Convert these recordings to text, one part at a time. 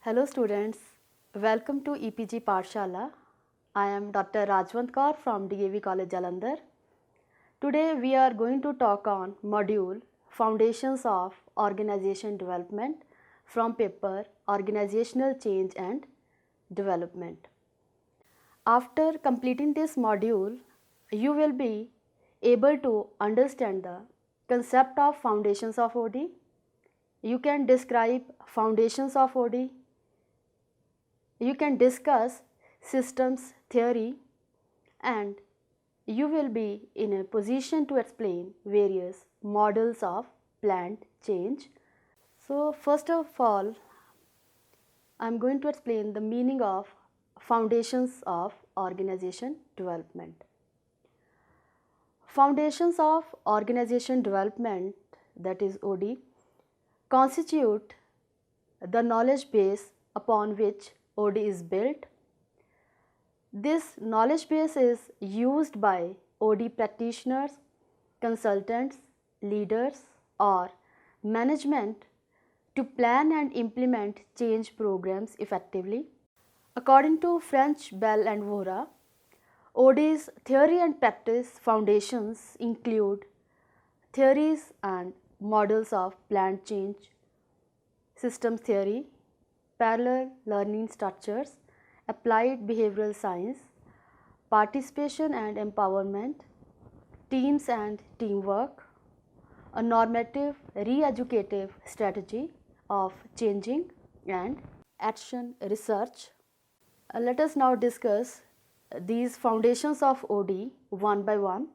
Hello students, welcome to EPG Pathshala. I am Dr. Rajwant Kaur from DAV College Jalandhar. Today we are going to talk on module Foundations of Organization Development from paper Organizational Change and Development. After completing this module, you will be able to understand the concept of foundations of OD. You can describe foundations of OD. You can discuss systems theory, and you will be in a position to explain various models of planned change. So first of all, I am going to explain the meaning of foundations of organization development. Foundations of organization development, that is OD, constitute the knowledge base upon which OD is built. This knowledge base is used by OD practitioners, consultants, leaders, or management to plan and implement change programs effectively. According to French, Bell and Vora, OD's theory and practice foundations include theories and models of planned change, systems theory, parallel learning structures, applied behavioral science, participation and empowerment, teams and teamwork, a normative re-educative strategy of changing, and action research. Let us now discuss these foundations of OD one by one.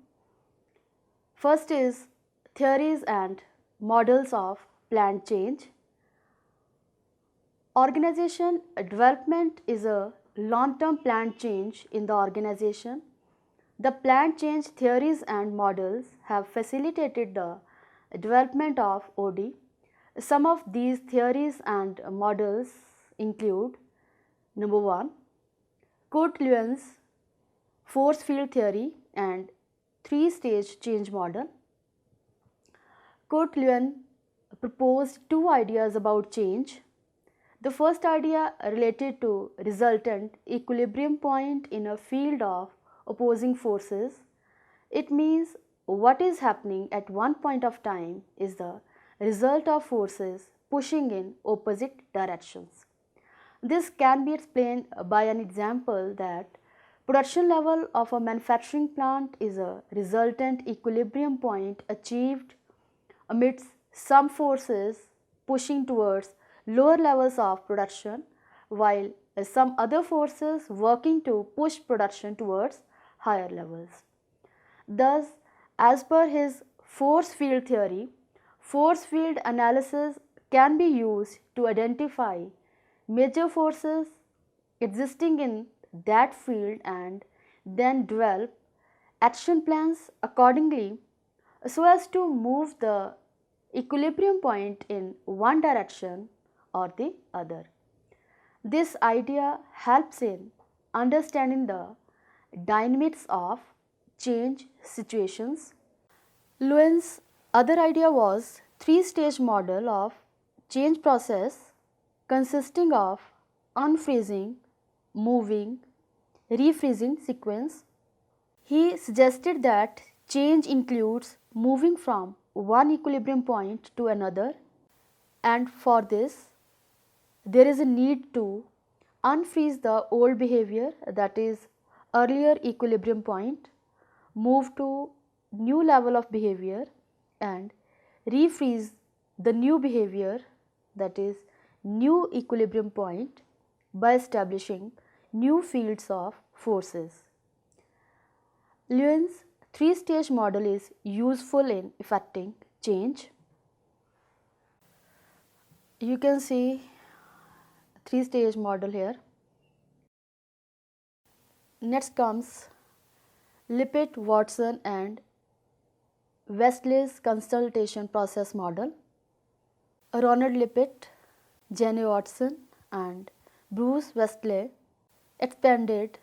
First is theories and models of planned change. Organization development is a long-term planned change in the organization. The planned change theories and models have facilitated the development of OD. Some of these theories and models include: number 1, Kurt-Lewin's force field theory and 3-stage change model. Kurt-Lewin proposed 2 ideas about change. The first idea related to resultant equilibrium point in a field of opposing forces. It means what is happening at one point of time is the result of forces pushing in opposite directions. This can be explained by an example that production level of a manufacturing plant is a resultant equilibrium point achieved amidst some forces pushing towards lower levels of production, while some other forces working to push production towards higher levels. Thus, as per his force field theory, force field analysis can be used to identify major forces existing in that field and then develop action plans accordingly so as to move the equilibrium point in one direction or the other. This idea helps in understanding the dynamics of change situations. Lewin's other idea was 3-stage model of change process consisting of unfreezing, moving, refreezing sequence. He suggested that change includes moving from one equilibrium point to another, and for this there is a need to unfreeze the old behavior, that is earlier equilibrium point, move to new level of behavior, and refreeze the new behavior, that is new equilibrium point, by establishing new fields of forces. Lewin's 3-stage model is useful in effecting change. You can see 3-stage model here. Next comes Lippitt, Watson and Westley's consultation process model. Ronald Lippitt, Jenny Watson and Bruce Westley expanded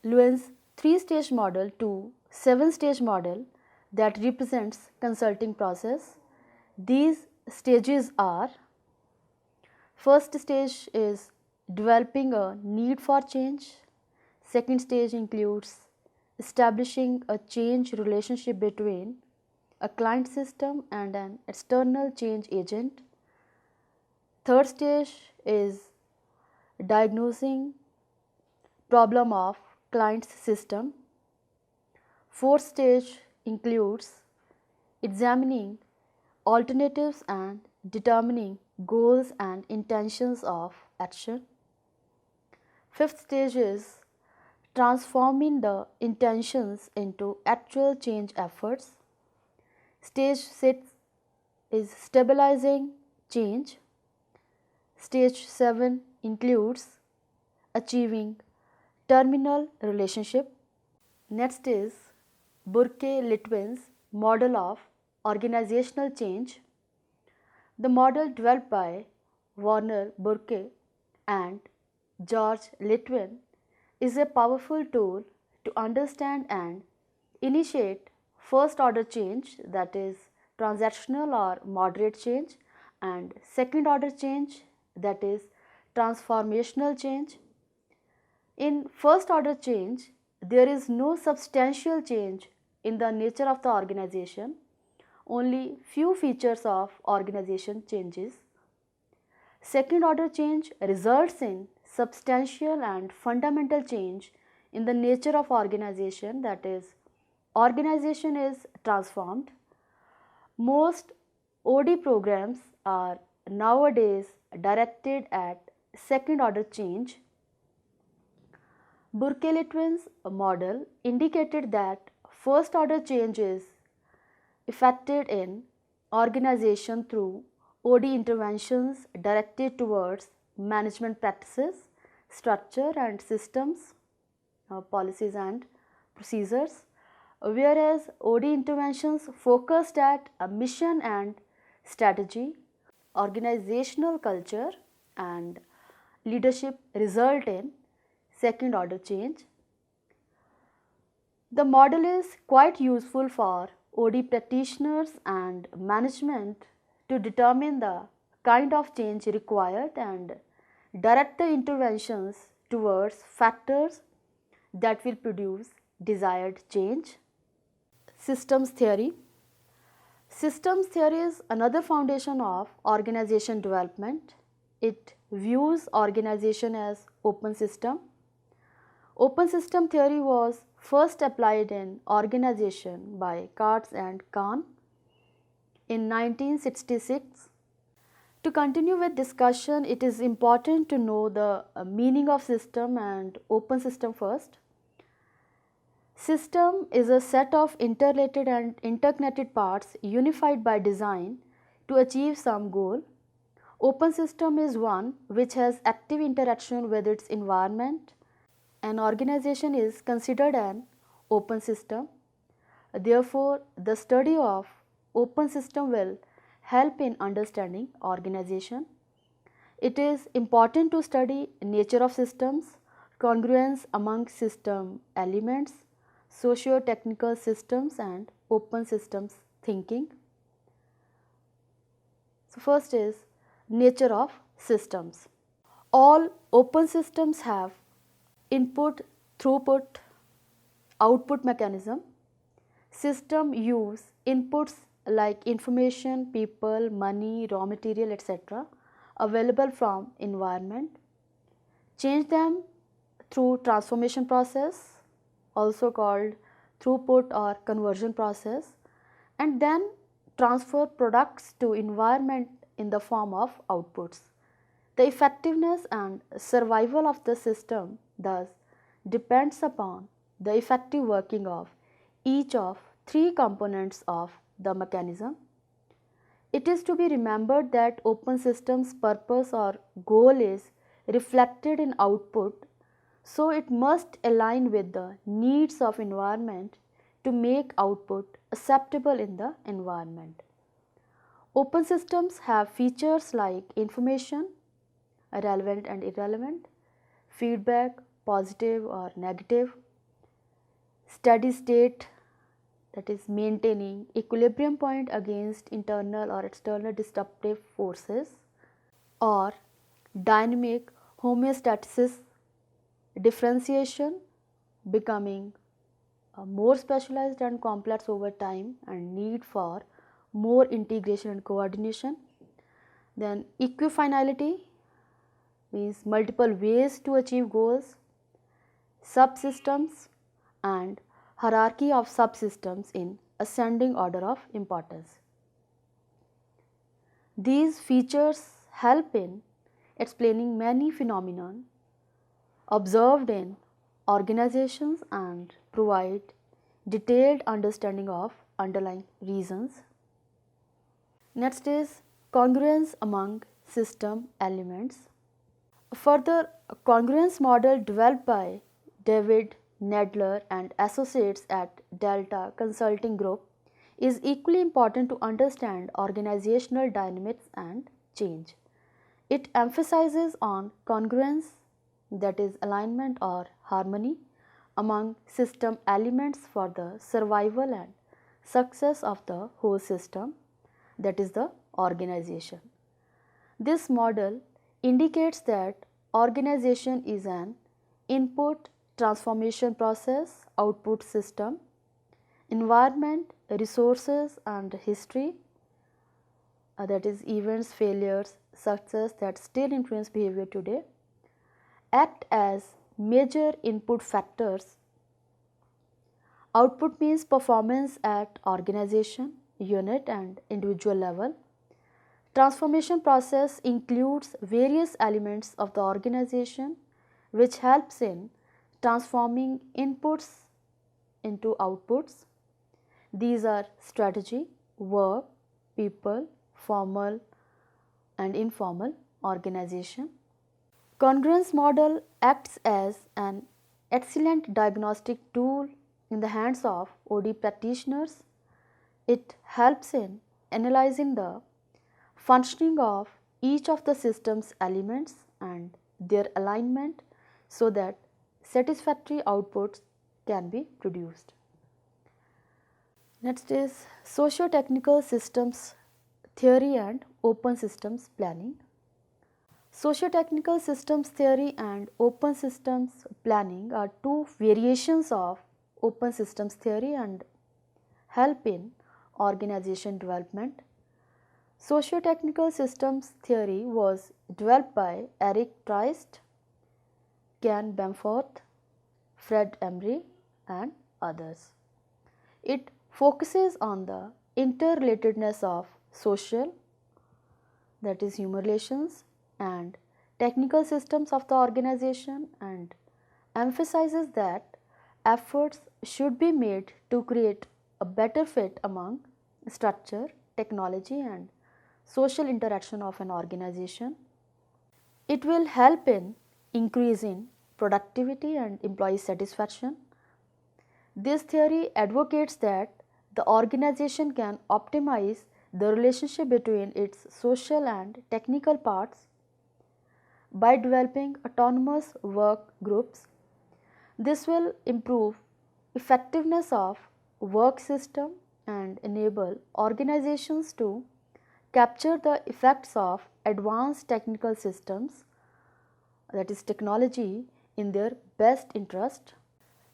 Lewin's 3-stage model to 7-stage model that represents consulting process. These stages are: first stage is developing a need for change. Second stage includes establishing a change relationship between a client system and an external change agent. Third stage is diagnosing problem of client's system. Fourth stage includes examining alternatives and determining goals and intentions of action. Fifth stage is transforming the intentions into actual change efforts. Stage 6 is stabilizing change. Stage 7 includes achieving terminal relationship. Next is Burke-Litwin's model of organizational change. The model developed by Warner Burke and George Litwin is a powerful tool to understand and initiate first order change, that is transactional or moderate change, and second order change, that is transformational change. In first order change, there is no substantial change in the nature of the organization, only few features of organization changes. Second order change results in substantial and fundamental change in the nature of organization, that is organization is transformed. Most OD programs are nowadays directed at second order change. Burke-Litwin's model indicated that first order change is effected in organization through OD interventions directed towards management practices, structure and systems, policies and procedures, whereas OD interventions focused at a mission and strategy, organizational culture and leadership result in second order change. The model is quite useful for OD practitioners and management to determine the kind of change required and direct the interventions towards factors that will produce desired change. Systems theory. Systems theory is another foundation of organization development. It views organization as open system. Open system theory was first applied in organization by Katz and Kahn in 1966. To continue with discussion, it is important to know the meaning of system and open system first. System is a set of interrelated and interconnected parts unified by design to achieve some goal. Open system is one which has active interaction with its environment. An organization is considered an open system. Therefore, the study of open system will help in understanding organization. It is important to study nature of systems, congruence among system elements, socio-technical systems and open systems thinking. So first is nature of systems. All open systems have input, throughput, output mechanism. System use inputs like information, people, money, raw material, etc. available from environment. Change them through transformation process, also called throughput or conversion process, and then transfer products to environment in the form of outputs. The effectiveness and survival of the system thus depends upon the effective working of each of three components of the mechanism. It is to be remembered that open systems' purpose or goal is reflected in output, so it must align with the needs of environment to make output acceptable in the environment. Open systems have features like information, relevant and irrelevant, feedback, positive or negative, steady state, that is maintaining equilibrium point against internal or external disruptive forces, or dynamic homeostasis, differentiation becoming more specialized and complex over time, and need for more integration and coordination. Then equifinality means multiple ways to achieve goals, subsystems and hierarchy of subsystems in ascending order of importance. These features help in explaining many phenomena observed in organizations and provide detailed understanding of underlying reasons. Next is congruence among system elements. A further congruence model developed by David Nedler and associates at Delta Consulting Group is equally important to understand organizational dynamics and change. It emphasizes on congruence, that is alignment or harmony among system elements for the survival and success of the whole system, that is the organization. This model indicates that organization is an input transformation process, output system, environment, resources and history, that is events, failures, success that still influence behavior today, act as major input factors. Output means performance at organization, unit and individual level. Transformation process includes various elements of the organization which helps in transforming inputs into outputs. These are strategy, work, people, formal and informal organization. Congruence model acts as an excellent diagnostic tool in the hands of OD practitioners. It helps in analyzing the functioning of each of the system's elements and their alignment so that satisfactory outputs can be produced. Next is SocioTechnical Systems theory and open systems planning. SocioTechnical systems theory and open systems planning are two variations of open systems theory and help in organization development. Sociotechnical systems theory was developed by Eric Trist, Ken Bamforth, Fred Emery and others. It focuses on the interrelatedness of social, that is human relations, and technical systems of the organization, and emphasizes that efforts should be made to create a better fit among structure, technology and social interaction of an organization. It will help in increasing productivity and employee satisfaction. This theory advocates that the organization can optimize the relationship between its social and technical parts by developing autonomous work groups. This will improve effectiveness of work system and enable organizations to capture the effects of advanced technical systems, that is technology, in their best interest.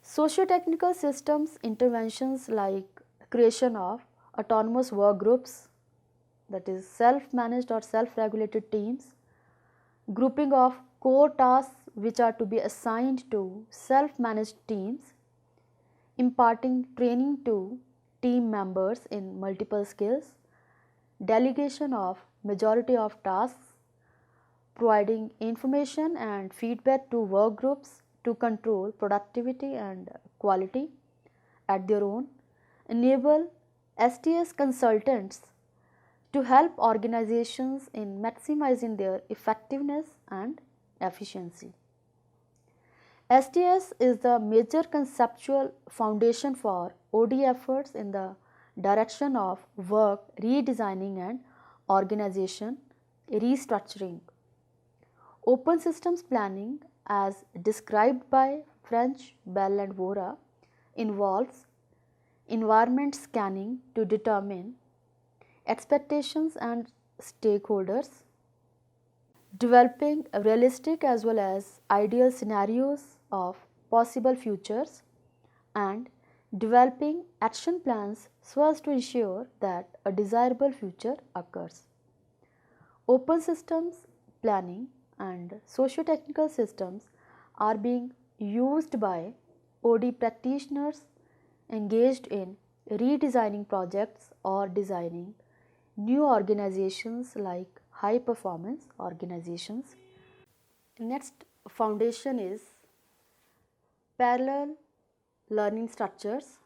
Socio-technical systems interventions like creation of autonomous work groups, that is self-managed or self-regulated teams, grouping of core tasks which are to be assigned to self-managed teams, imparting training to team members in multiple skills, delegation of majority of tasks, providing information and feedback to work groups to control productivity and quality at their own, enable STS consultants to help organizations in maximizing their effectiveness and efficiency. STS is the major conceptual foundation for OD efforts in the direction of work redesigning and organization restructuring. Open systems planning, as described by French, Bell and Vora, involves environment scanning to determine expectations and stakeholders, developing realistic as well as ideal scenarios of possible futures, and developing action plans so as to ensure that a desirable future occurs. Open systems planning and socio-technical systems are being used by OD practitioners engaged in redesigning projects or designing new organizations like high performance organizations. Next foundation is parallel learning structures.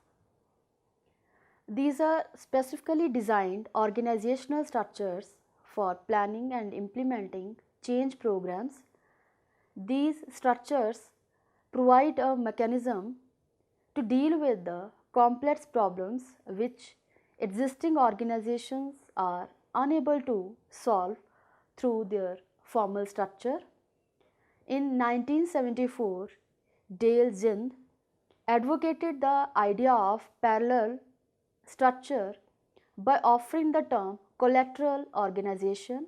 These are specifically designed organizational structures for planning and implementing change programs. These structures provide a mechanism to deal with the complex problems which existing organizations are unable to solve through their formal structure. In 1974, Dale Zind advocated the idea of parallel structure by offering the term collateral organization,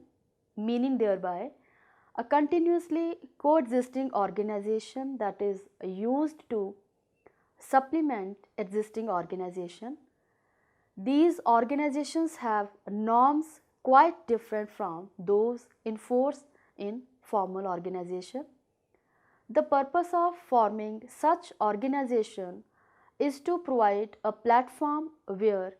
meaning thereby a continuously coexisting organization that is used to supplement existing organization. These organizations have norms quite different from those in force in formal organization. The purpose of forming such organization is to provide a platform where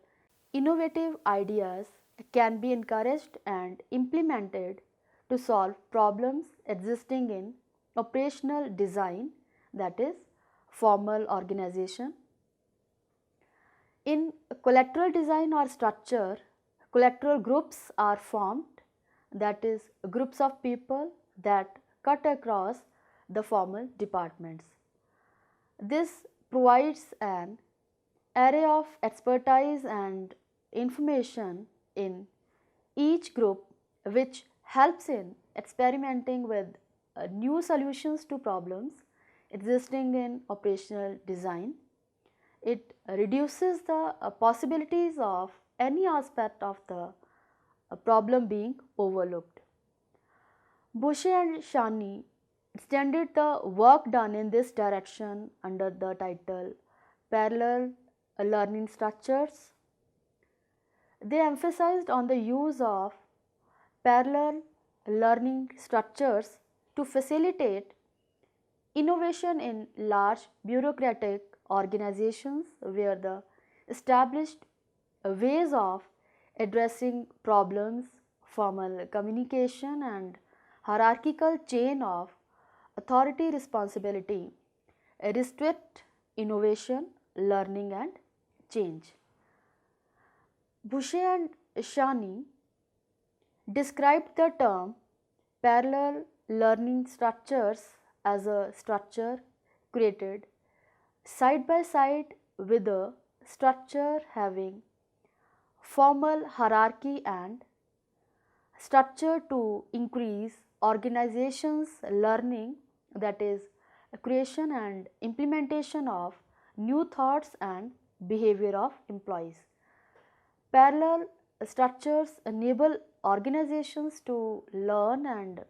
innovative ideas can be encouraged and implemented to solve problems existing in operational design, that is formal organization. In collateral design or structure, collateral groups are formed, that is groups of people that cut across the formal departments. This provides an array of expertise and information in each group which helps in experimenting with new solutions to problems existing in operational design. It reduces the possibilities of any aspect of the problem being overlooked. Boucher and Shani extended the work done in this direction under the title Parallel Learning Structures. They emphasized on the use of parallel learning structures to facilitate innovation in large bureaucratic organizations where the established ways of addressing problems, formal communication and hierarchical chain of authority responsibility restrict innovation, learning and change. Boucher and Shani described the term parallel learning structures as a structure created side by side with a structure having formal hierarchy and structure to increase organizations learning, that is creation and implementation of new thoughts and behavior of employees. Parallel structures enable organizations to learn and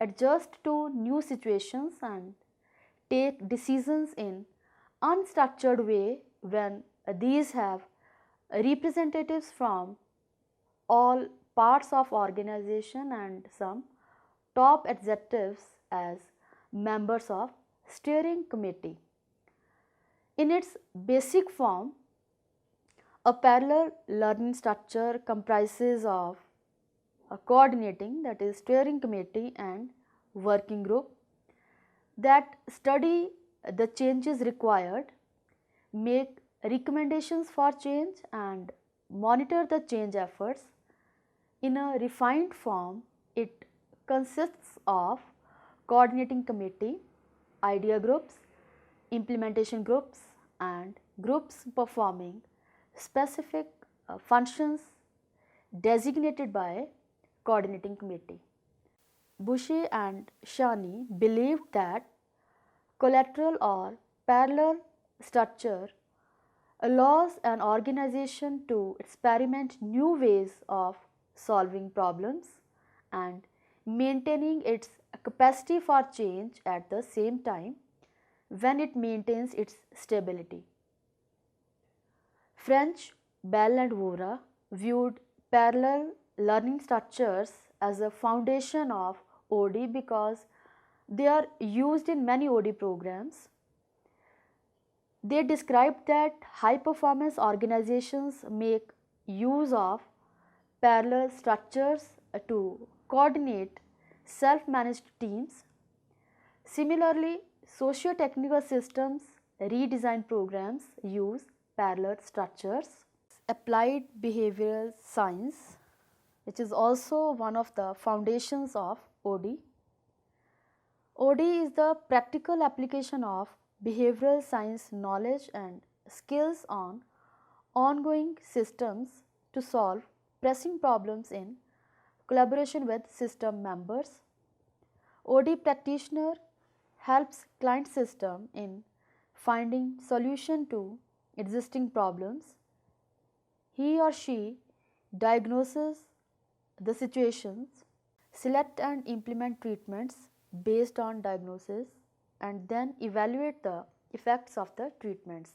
adjust to new situations and take decisions in unstructured way when these have representatives from all parts of organization and some top executives as members of steering committee. In its basic form, a parallel learning structure comprises of a coordinating, that is steering committee and working group that study the changes required, make recommendations for change and monitor the change efforts. In a refined form, it consists of coordinating committee, idea groups, implementation groups and groups performing specific functions designated by coordinating committee. Boucher and Shani believed that collateral or parallel structure allows an organization to experiment new ways of solving problems and maintaining its capacity for change at the same time when it maintains its stability. French, Bell and Vora viewed parallel learning structures as a foundation of OD because they are used in many OD programs. They described that high performance organizations make use of parallel structures to coordinate self managed teams. Similarly, socio-technical systems redesign programs use parallel structures. Applied behavioral science, which is also one of the foundations of OD. OD is the practical application of behavioral science knowledge and skills on ongoing systems to solve pressing problems in collaboration with system members. OD practitioner helps client system in finding solution to existing problems. He or she diagnoses the situations, select and implement treatments based on diagnosis, and then evaluate the effects of the treatments.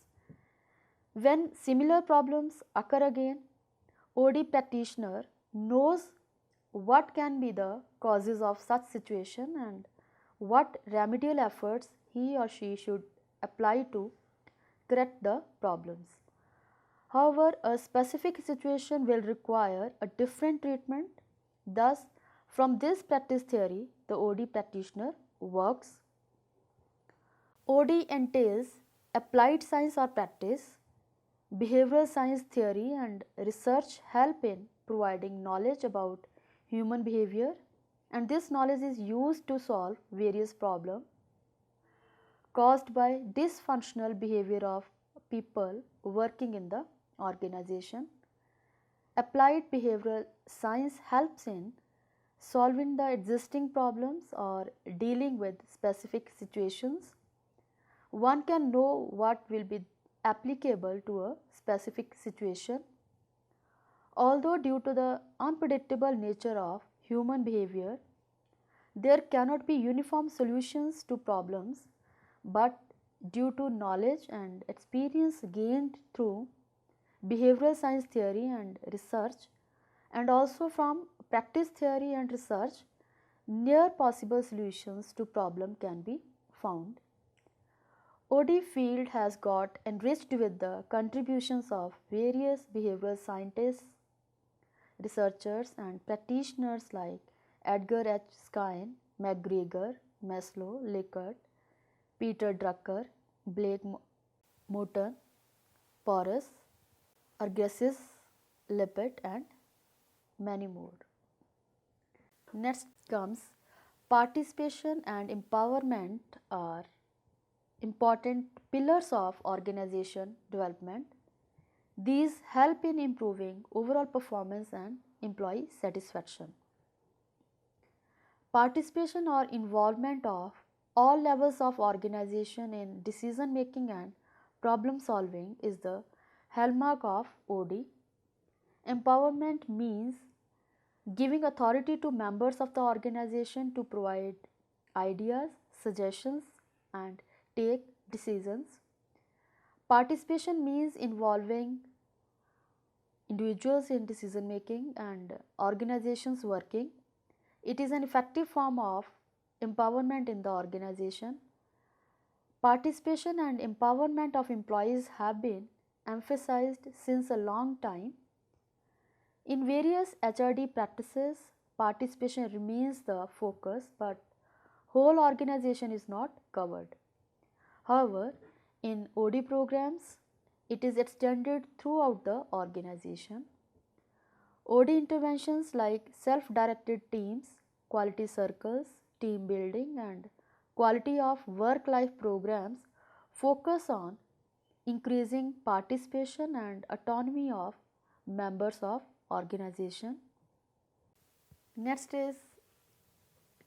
When similar problems occur again, OD practitioner knows what can be the causes of such situation and what remedial efforts he or she should apply to correct the problems. However, a specific situation will require a different treatment. Thus, from this practice theory, the OD practitioner works. OD entails applied science or practice. Behavioral science theory and research help in providing knowledge about human behavior, and this knowledge is used to solve various problems caused by dysfunctional behavior of people working in the organization. Applied behavioral science helps in solving the existing problems or dealing with specific situations. One can know what will be applicable to a specific situation. Although due to the unpredictable nature of human behavior, there cannot be uniform solutions to problems, but due to knowledge and experience gained through behavioral science theory and research, and also from practice theory and research, near possible solutions to problem can be found. OD field has got enriched with the contributions of various behavioral scientists, researchers and practitioners like Edgar H. Skine, McGregor, Maslow, Likert, Peter Drucker, Blake Morton, Porras, Agassiz, Lippert and many more. Next comes participation and empowerment are important pillars of organization development. These help in improving overall performance and employee satisfaction. Participation or involvement of all levels of organization in decision making and problem solving is the hallmark of OD. Empowerment means giving authority to members of the organization to provide ideas, suggestions, and take decisions. Participation means involving individuals in decision making and organizations working. It is an effective form of empowerment in the organization. Participation and empowerment of employees have been emphasized since a long time. In various HRD practices, participation remains the focus, but whole organization is not covered. However, in OD programs, it is extended throughout the organization. OD interventions like self-directed teams, quality circles, team building and quality of work-life programs focus on increasing participation and autonomy of members of organization. Next is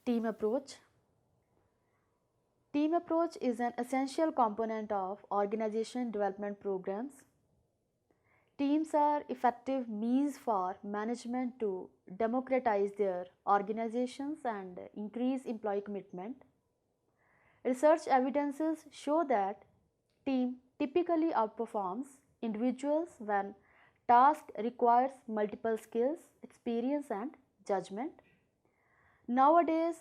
team approach. Team approach is an essential component of organization development programs. Teams are effective means for management to democratize their organizations and increase employee commitment. Research evidences show that team typically outperforms individuals when task requires multiple skills, experience and judgment. Nowadays,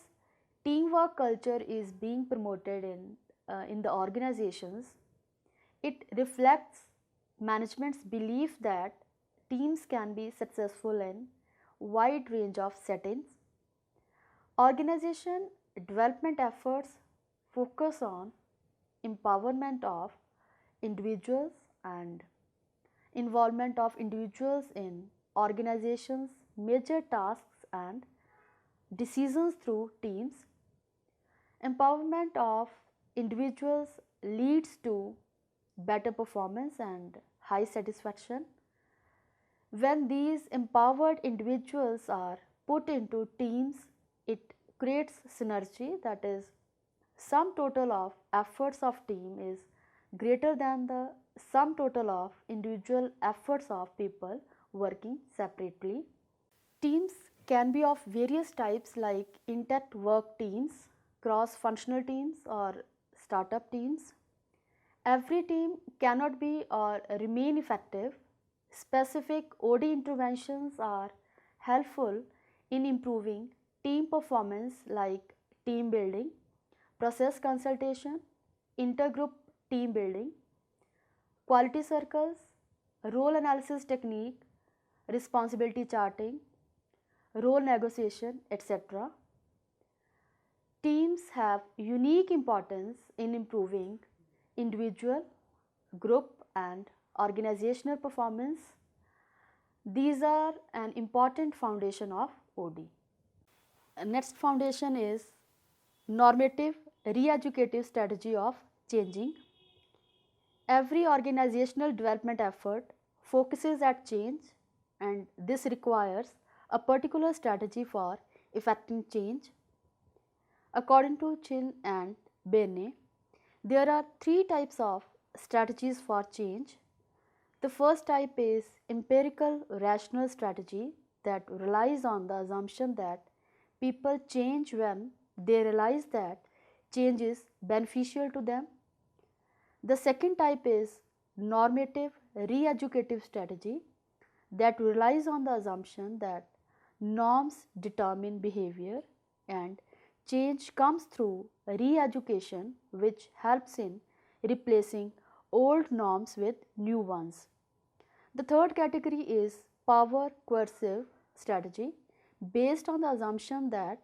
teamwork culture is being promoted in the organizations. It reflects management's belief that teams can be successful in wide range of settings. Organization development efforts focus on empowerment of individuals and involvement of individuals in organizations major tasks and decisions through teams. Empowerment of individuals leads to better performance and high satisfaction. When these empowered individuals are put into teams, it creates synergy, that is, sum total of efforts of team is greater than the sum total of individual efforts of people working separately. Teams can be of various types like intact work teams, cross-functional teams or startup teams. Every team cannot be or remain effective. Specific OD interventions are helpful in improving team performance like team building, process consultation, intergroup team building, quality circles, role analysis technique, responsibility charting, role negotiation, etc. Teams have unique importance in improving individual, group and organizational performance. These are an important foundation of OD. Next foundation is normative re-educative strategy of changing. Every organizational development effort focuses at change, and this requires a particular strategy for effecting change. According to Chin and Bene, there are three types of strategies for change. The first type is empirical rational strategy that relies on the assumption that people change when they realize that change is beneficial to them. The second type is normative re-educative strategy that relies on the assumption that norms determine behavior and change comes through re-education, which helps in replacing old norms with new ones. The third category is power coercive strategy based on the assumption that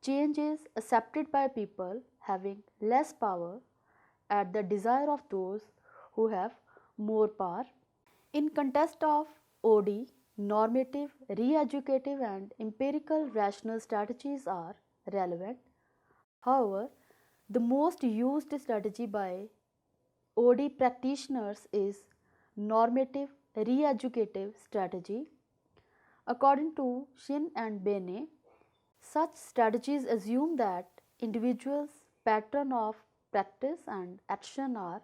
change is accepted by people having less power at the desire of those who have more power. In context of OD, normative, re-educative and empirical rational strategies are relevant. However, the most used strategy by OD practitioners is normative re-educative strategy. According to Shin and Bene, such strategies assume that individuals' pattern of practice and action are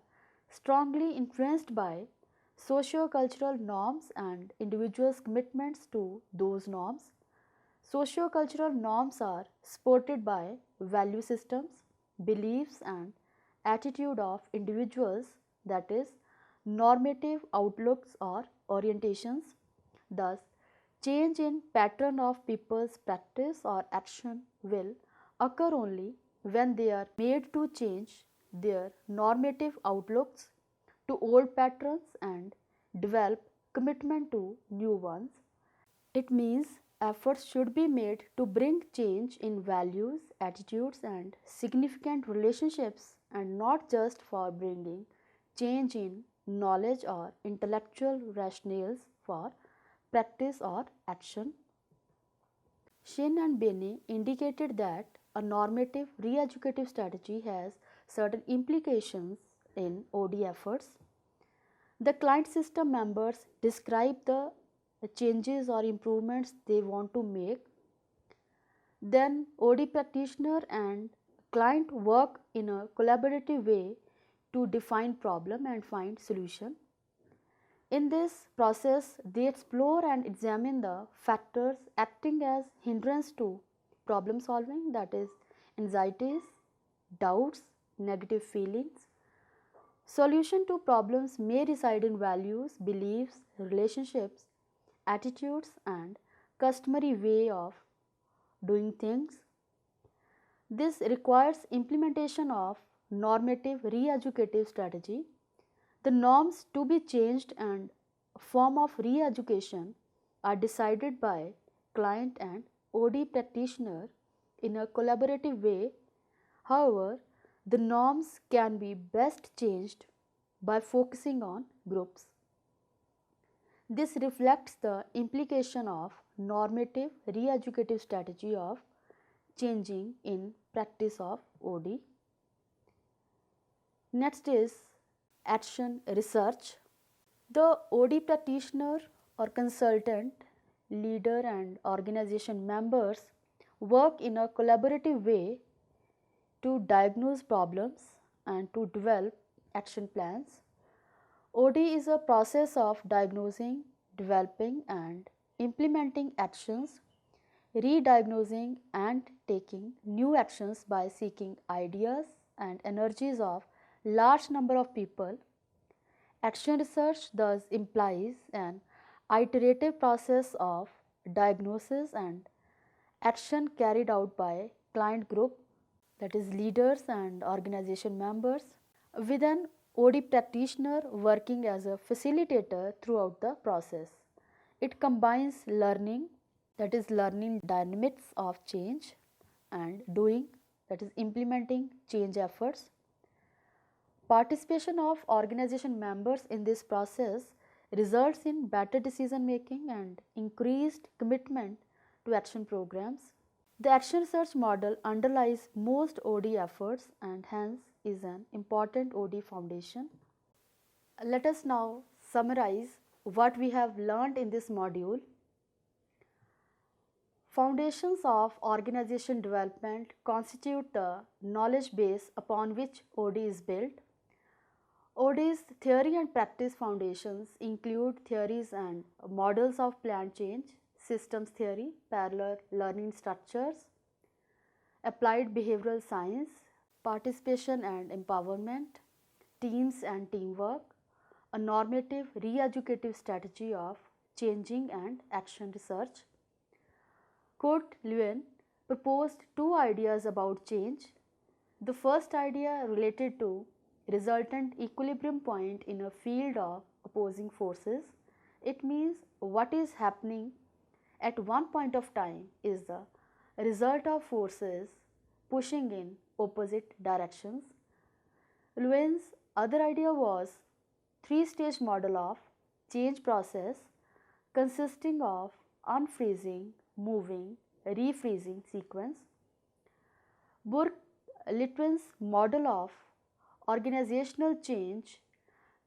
strongly influenced by socio-cultural norms and individuals' commitments to those norms. Socio-cultural norms are supported by value systems, beliefs and attitude of individuals, that is, normative outlooks or orientations. Thus, change in pattern of people's practice or action will occur only when they are made to change their normative outlooks to old patterns and develop commitment to new ones. It means efforts should be made to bring change in values, attitudes and significant relationships, and not just for bringing change in knowledge or intellectual rationales for practice or action. Shin and Bene indicated that a normative re-educative strategy has certain implications in OD efforts. The client system members describe the changes or improvements they want to make. Then OD practitioner and client work in a collaborative way to define problem and find solution. In this process, they explore and examine the factors acting as hindrance to problem solving, that is, anxieties, doubts, negative feelings. Solution to problems may reside in values, beliefs, relationships, attitudes, and customary way of doing things. This requires implementation of normative re-educative strategy. The norms to be changed and form of re-education are decided by client and OD practitioner in a collaborative way. However, the norms can be best changed by focusing on groups. This reflects the implication of normative re-educative strategy of changing in practice of OD. Next is action research. The OD practitioner or consultant, leader and organization members work in a collaborative way to diagnose problems and to develop action plans. OD is a process of diagnosing, developing and implementing actions, re-diagnosing and taking new actions by seeking ideas and energies of large number of people. Action research thus implies an iterative process of diagnosis and action carried out by client group, that is leaders and organization members, with an OD practitioner working as a facilitator throughout the process. It combines learning, that is learning dynamics of change, and doing, that is implementing change efforts. Participation of organization members in this process results in better decision making and increased commitment to action programs. The action research model underlies most OD efforts and hence is an important OD foundation. Let us now summarize what we have learned in this module. Foundations of organization development constitute the knowledge base upon which OD is built. OD's theory and practice foundations include theories and models of plan change, systems theory, parallel learning structures, applied behavioral science, participation and empowerment, teams and teamwork, a normative re-educative strategy of changing and action research. Kurt Lewin proposed two ideas about change. The first idea related to resultant equilibrium point in a field of opposing forces. It means what is happening at one point of time is the result of forces pushing in opposite directions. Lewin's other idea was three-stage model of change process consisting of unfreezing, moving, refreezing sequence. Burke Litwin's model of organizational change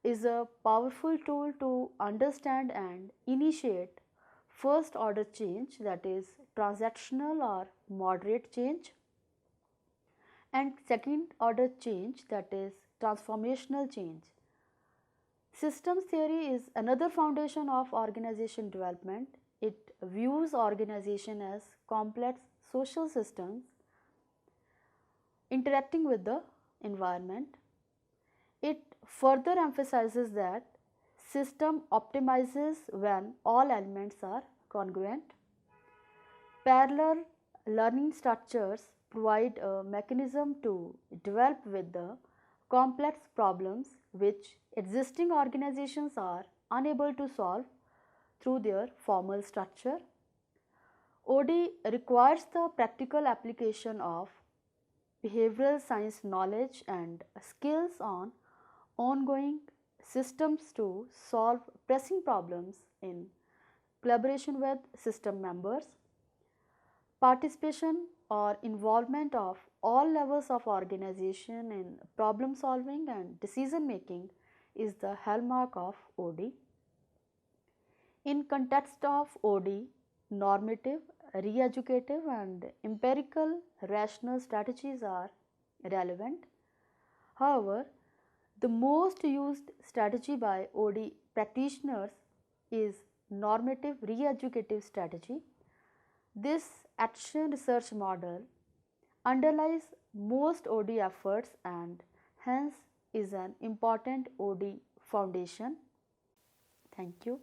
is a powerful tool to understand and initiate first order change, that is transactional or moderate change, and second order change, that is transformational change. Systems theory is another foundation of organization development. It views organization as complex social systems interacting with the environment. It further emphasizes that system optimizes when all elements are congruent. Parallel learning structures provide a mechanism to develop with the complex problems which existing organizations are unable to solve through their formal structure. OD requires the practical application of behavioral science knowledge and skills on ongoing systems to solve pressing problems in collaboration with system members. Participation or involvement of all levels of organization in problem solving and decision making is the hallmark of OD. In context of OD, normative, re-educative and empirical rational strategies are relevant. However, The most used strategy by OD practitioners is normative re-educative strategy. This action research model underlies most OD efforts and hence is an important OD foundation. Thank you.